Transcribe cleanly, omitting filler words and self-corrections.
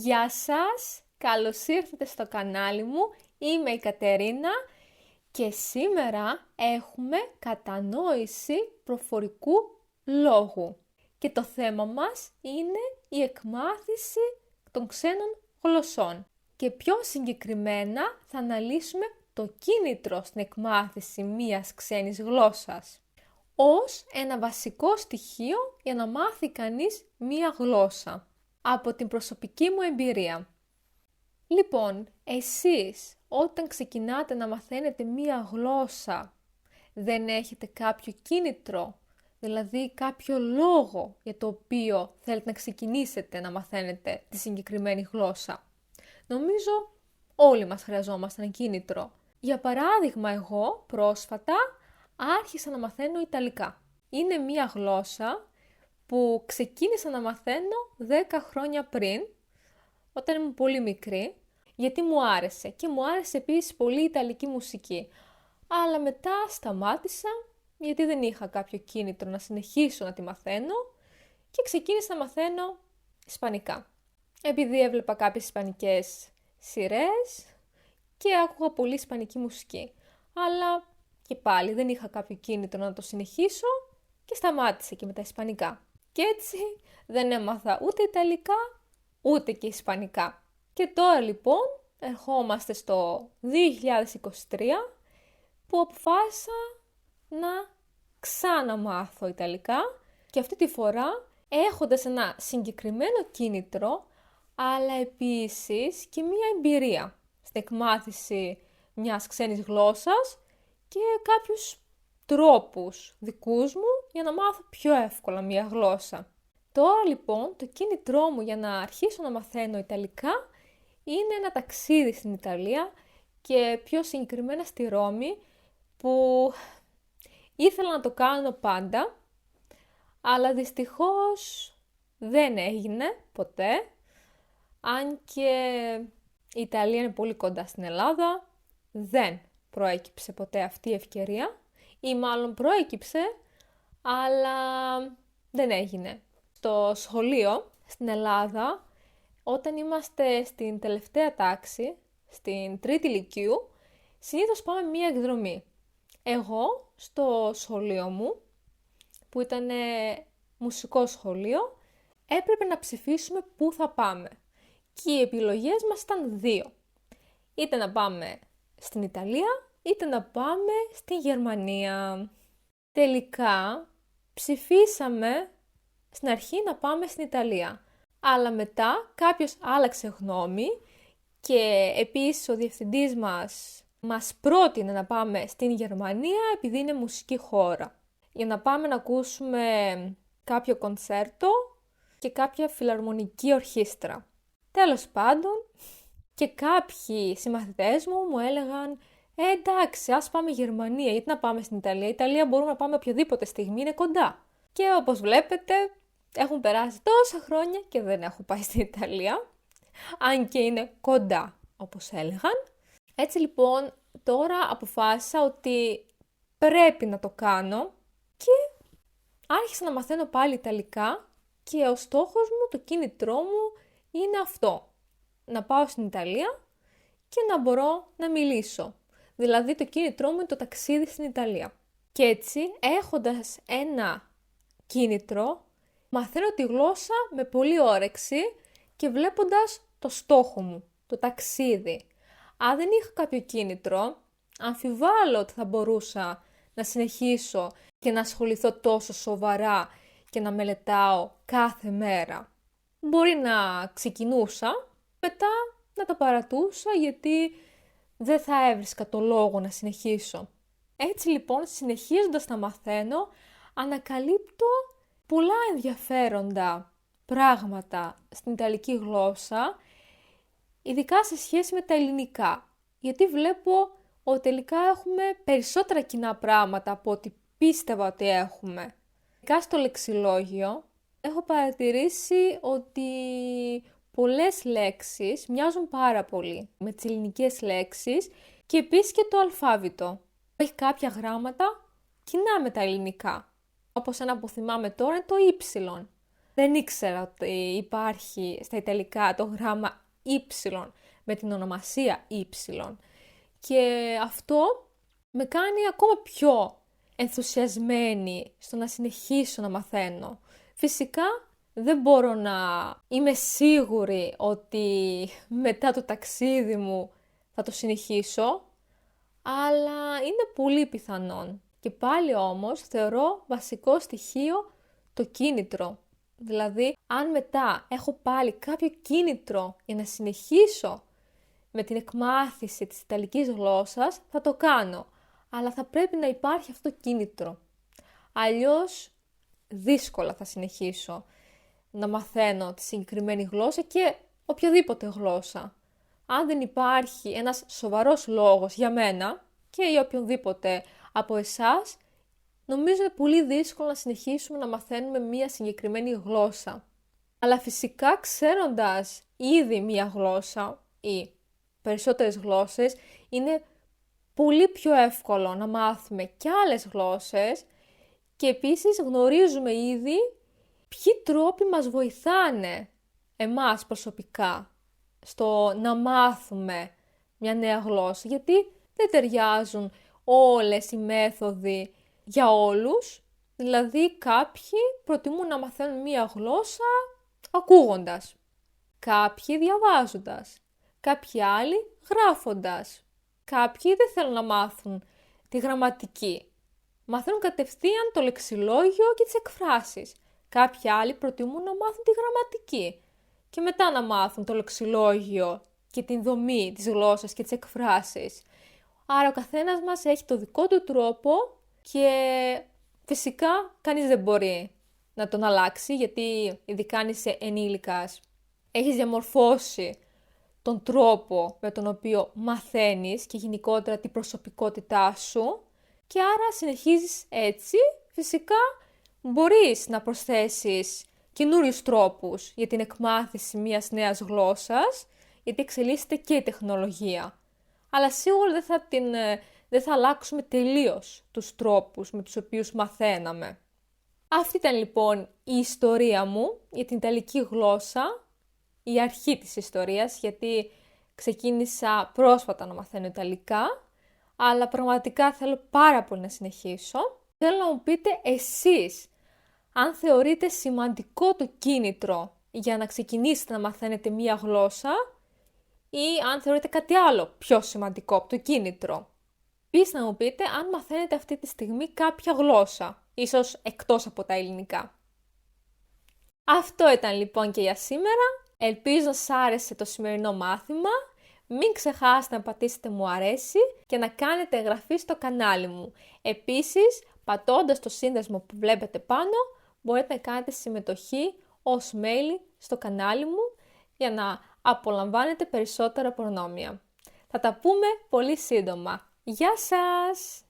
Γεια σας, καλώς ήρθατε στο κανάλι μου, είμαι η Κατερίνα και σήμερα έχουμε κατανόηση προφορικού λόγου. Και το θέμα μας είναι η εκμάθηση των ξένων γλωσσών. Και πιο συγκεκριμένα θα αναλύσουμε το κίνητρο στην εκμάθηση μίας ξένης γλώσσας ως ένα βασικό στοιχείο για να μάθει κανείς μία γλώσσα. Από την προσωπική μου εμπειρία. Λοιπόν, εσείς όταν ξεκινάτε να μαθαίνετε μία γλώσσα, δεν έχετε κάποιο κίνητρο, δηλαδή κάποιο λόγο για το οποίο θέλετε να ξεκινήσετε να μαθαίνετε τη συγκεκριμένη γλώσσα. Νομίζω όλοι μας χρειαζόμαστε ένα κίνητρο. Για παράδειγμα, εγώ πρόσφατα άρχισα να μαθαίνω Ιταλικά. Είναι μία γλώσσα που ξεκίνησα να μαθαίνω 10 χρόνια πριν, όταν ήμουν πολύ μικρή, γιατί μου άρεσε και μου άρεσε επίσης πολύ η Ιταλική μουσική. Αλλά μετά σταμάτησα, γιατί δεν είχα κάποιο κίνητρο να συνεχίσω να τη μαθαίνω και ξεκίνησα να μαθαίνω Ισπανικά. Επειδή έβλεπα κάποιες ισπανικές σειρές και άκουγα πολύ ισπανική μουσική. Αλλά και πάλι δεν είχα κάποιο κίνητρο να το συνεχίσω και σταμάτησα και με τα ισπανικά. Και έτσι δεν έμαθα ούτε Ιταλικά, ούτε και Ισπανικά. Και τώρα λοιπόν ερχόμαστε στο 2023 που αποφάσισα να ξαναμάθω Ιταλικά και αυτή τη φορά έχοντας ένα συγκεκριμένο κίνητρο, αλλά επίσης και μία εμπειρία στην εκμάθηση μιας ξένης γλώσσας και κάποιους τρόπους δικούς μου για να μάθω πιο εύκολα μία γλώσσα. Τώρα λοιπόν το κίνητρό μου για να αρχίσω να μαθαίνω Ιταλικά είναι ένα ταξίδι στην Ιταλία και πιο συγκεκριμένα στη Ρώμη που ήθελα να το κάνω πάντα, αλλά δυστυχώς δεν έγινε ποτέ, αν και η Ιταλία είναι πολύ κοντά στην Ελλάδα, δεν προέκυψε ποτέ αυτή η ευκαιρία. Ή μάλλον προέκυψε, αλλά δεν έγινε. Στο σχολείο, στην Ελλάδα, όταν είμαστε στην τελευταία τάξη, στην τρίτη λυκείου, συνήθως πάμε μία εκδρομή. Εγώ, στο σχολείο μου, που ήταν μουσικό σχολείο, έπρεπε να ψηφίσουμε πού θα πάμε. Και οι επιλογές μας ήταν δύο. Είτε να πάμε στην Ιταλία, είτε να πάμε στη Γερμανία. Τελικά ψηφίσαμε στην αρχή να πάμε στην Ιταλία. Αλλά μετά κάποιος άλλαξε γνώμη και επίσης ο διευθυντής μας πρότεινε να πάμε στην Γερμανία επειδή είναι μουσική χώρα. Για να πάμε να ακούσουμε κάποιο κονσέρτο και κάποια φιλαρμονική ορχήστρα. Τέλος πάντων, και κάποιοι συμμαθητές μου έλεγαν εντάξει, ας πάμε Γερμανία, γιατί να πάμε στην Ιταλία. Η Ιταλία μπορούμε να πάμε οποιαδήποτε στιγμή, είναι κοντά. Και όπως βλέπετε, έχουν περάσει τόσα χρόνια και δεν έχω πάει στην Ιταλία, αν και είναι κοντά, όπως έλεγαν. Έτσι λοιπόν, τώρα αποφάσισα ότι πρέπει να το κάνω και άρχισα να μαθαίνω πάλι Ιταλικά και ο στόχος μου, το κίνητρό μου είναι αυτό. Να πάω στην Ιταλία και να μπορώ να μιλήσω. Δηλαδή το κίνητρό μου είναι το ταξίδι στην Ιταλία. Και έτσι έχοντας ένα κίνητρο, μαθαίνω τη γλώσσα με πολύ όρεξη και βλέποντας το στόχο μου, το ταξίδι. Αν δεν είχα κάποιο κίνητρο, αμφιβάλλω ότι θα μπορούσα να συνεχίσω και να ασχοληθώ τόσο σοβαρά και να μελετάω κάθε μέρα. Μπορεί να ξεκινούσα, μετά να τα παρατούσα γιατί δεν θα έβρισκα το λόγο να συνεχίσω. Έτσι λοιπόν, συνεχίζοντας να μαθαίνω, ανακαλύπτω πολλά ενδιαφέροντα πράγματα στην Ιταλική γλώσσα, ειδικά σε σχέση με τα ελληνικά. Γιατί βλέπω ότι τελικά έχουμε περισσότερα κοινά πράγματα από ό,τι πίστευα ότι έχουμε. Ειδικά στο λεξιλόγιο, έχω παρατηρήσει ότι πολλές λέξεις μοιάζουν πάρα πολύ με τις ελληνικές λέξεις και επίσης και το αλφάβητο. Έχει κάποια γράμματα κοινά με τα ελληνικά. Όπως ένα που θυμάμαι τώρα είναι το Y. Δεν ήξερα ότι υπάρχει στα Ιταλικά το γράμμα Y με την ονομασία Y. Και αυτό με κάνει ακόμα πιο ενθουσιασμένη στο να συνεχίσω να μαθαίνω. Φυσικά δεν μπορώ να είμαι σίγουρη ότι μετά το ταξίδι μου θα το συνεχίσω, αλλά είναι πολύ πιθανόν. Και πάλι όμως θεωρώ βασικό στοιχείο το κίνητρο. Δηλαδή, αν μετά έχω πάλι κάποιο κίνητρο για να συνεχίσω με την εκμάθηση της Ιταλικής γλώσσας, θα το κάνω. Αλλά θα πρέπει να υπάρχει αυτό το κίνητρο. Αλλιώς δύσκολα θα συνεχίσω να μαθαίνω τη συγκεκριμένη γλώσσα και οποιαδήποτε γλώσσα. Αν δεν υπάρχει ένας σοβαρός λόγος για μένα και για οποιονδήποτε από εσάς, νομίζω είναι πολύ δύσκολο να συνεχίσουμε να μαθαίνουμε μία συγκεκριμένη γλώσσα. Αλλά φυσικά ξέροντας ήδη μία γλώσσα ή περισσότερες γλώσσες, είναι πολύ πιο εύκολο να μάθουμε και άλλες γλώσσες και επίσης γνωρίζουμε ήδη ποιοι τρόποι μας βοηθάνε εμάς προσωπικά στο να μάθουμε μια νέα γλώσσα, γιατί δεν ταιριάζουν όλες οι μέθοδοι για όλους, δηλαδή κάποιοι προτιμούν να μαθαίνουν μια γλώσσα ακούγοντας, κάποιοι διαβάζοντας, κάποιοι άλλοι γράφοντας, κάποιοι δεν θέλουν να μάθουν τη γραμματική, μαθαίνουν κατευθείαν το λεξιλόγιο και τις εκφράσεις, κάποιοι άλλοι προτιμούν να μάθουν τη γραμματική και μετά να μάθουν το λεξιλόγιο και την δομή της γλώσσας και τις εκφράσεις. Άρα ο καθένας μας έχει το δικό του τρόπο και φυσικά κανείς δεν μπορεί να τον αλλάξει, γιατί ειδικά αν είσαι ενήλικας, έχεις διαμορφώσει τον τρόπο με τον οποίο μαθαίνεις και γενικότερα την προσωπικότητά σου και άρα συνεχίζεις έτσι. Φυσικά μπορείς να προσθέσεις καινούριους τρόπους για την εκμάθηση μιας νέας γλώσσας, γιατί εξελίσσεται και η τεχνολογία. Αλλά σίγουρα δεν θα αλλάξουμε τελείως τους τρόπους με τους οποίους μαθαίναμε. Αυτή ήταν λοιπόν η ιστορία μου για την Ιταλική γλώσσα, η αρχή της ιστορίας, γιατί ξεκίνησα πρόσφατα να μαθαίνω Ιταλικά, αλλά πραγματικά θέλω πάρα πολύ να συνεχίσω. Θέλω να μου πείτε εσείς αν θεωρείτε σημαντικό το κίνητρο για να ξεκινήσετε να μαθαίνετε μία γλώσσα ή αν θεωρείτε κάτι άλλο πιο σημαντικό από το κίνητρο. Επίσης να μου πείτε αν μαθαίνετε αυτή τη στιγμή κάποια γλώσσα, ίσως εκτός από τα ελληνικά. Αυτό ήταν λοιπόν και για σήμερα. Ελπίζω να σας άρεσε το σημερινό μάθημα. Μην ξεχάσετε να πατήσετε μου αρέσει και να κάνετε εγγραφή στο κανάλι μου. Επίσης, πατώντας το σύνδεσμο που βλέπετε πάνω, μπορείτε να κάνετε συμμετοχή ως μέλη στο κανάλι μου για να απολαμβάνετε περισσότερα προνόμια. Θα τα πούμε πολύ σύντομα. Γεια σας!